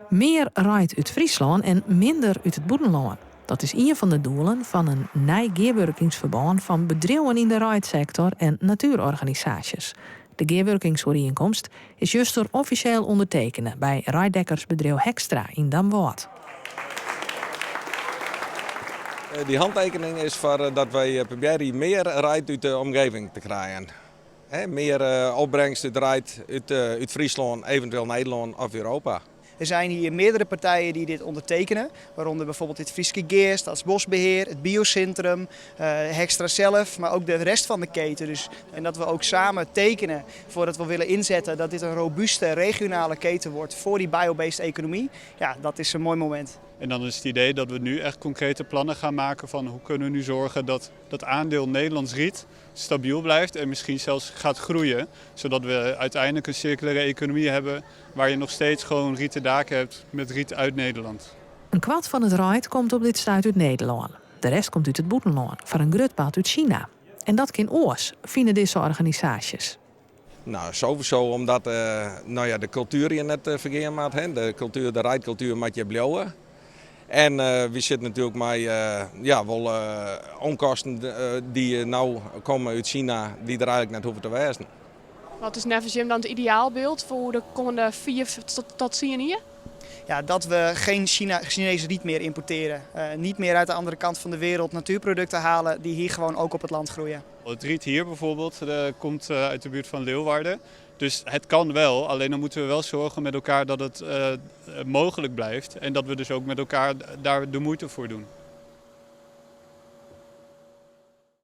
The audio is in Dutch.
Meer rijdt uit Friesland en minder uit het boerenland. Dat is een van de doelen van een nieuw gearwerkingsverband van bedrijven in de rijdsector en natuurorganisaties. De gearwerkingsovereenkomst is juist door officieel ondertekenen bij rijddekkersbedrijf Hextra in Damwoude. Die handtekening is voor dat wij proberen meer rijd uit de omgeving te krijgen. Meer opbrengst uit Friesland, eventueel Nederland of Europa. Er zijn hier meerdere partijen die dit ondertekenen, waaronder bijvoorbeeld het Frieske Geer, Staatsbosbeheer, het Biocentrum, Hextra zelf, maar ook de rest van de keten. En dat we ook samen tekenen voordat we willen inzetten dat dit een robuuste regionale keten wordt voor die biobased economie. Ja, dat is een mooi moment. En dan is het idee dat we nu echt concrete plannen gaan maken van hoe kunnen we nu zorgen dat dat aandeel Nederlands riet stabiel blijft en misschien zelfs gaat groeien. Zodat we uiteindelijk een circulaire economie hebben waar je nog steeds gewoon rieten daken hebt met riet uit Nederland. Een kwart van het rijd komt op dit stuit uit Nederland. De rest komt uit het boerenland, voor een groot part uit China. En dat kan oors, vinden deze organisaties. Nou, sowieso omdat de cultuur hier net vergeten maakt. De rijdcultuur moet je blijven. En we zitten natuurlijk met onkosten die nou komen uit China, die er eigenlijk net hoeven te wezen. Wat is nevens Jim dan het ideaalbeeld voor de komende 4 tot 10 jaar? Ja, dat we geen Chinese riet meer importeren. Niet meer uit de andere kant van de wereld natuurproducten halen die hier gewoon ook op het land groeien. Het riet hier bijvoorbeeld komt uit de buurt van Leeuwarden. Dus het kan wel, alleen dan moeten we wel zorgen met elkaar dat het mogelijk blijft. En dat we dus ook met elkaar daar de moeite voor doen.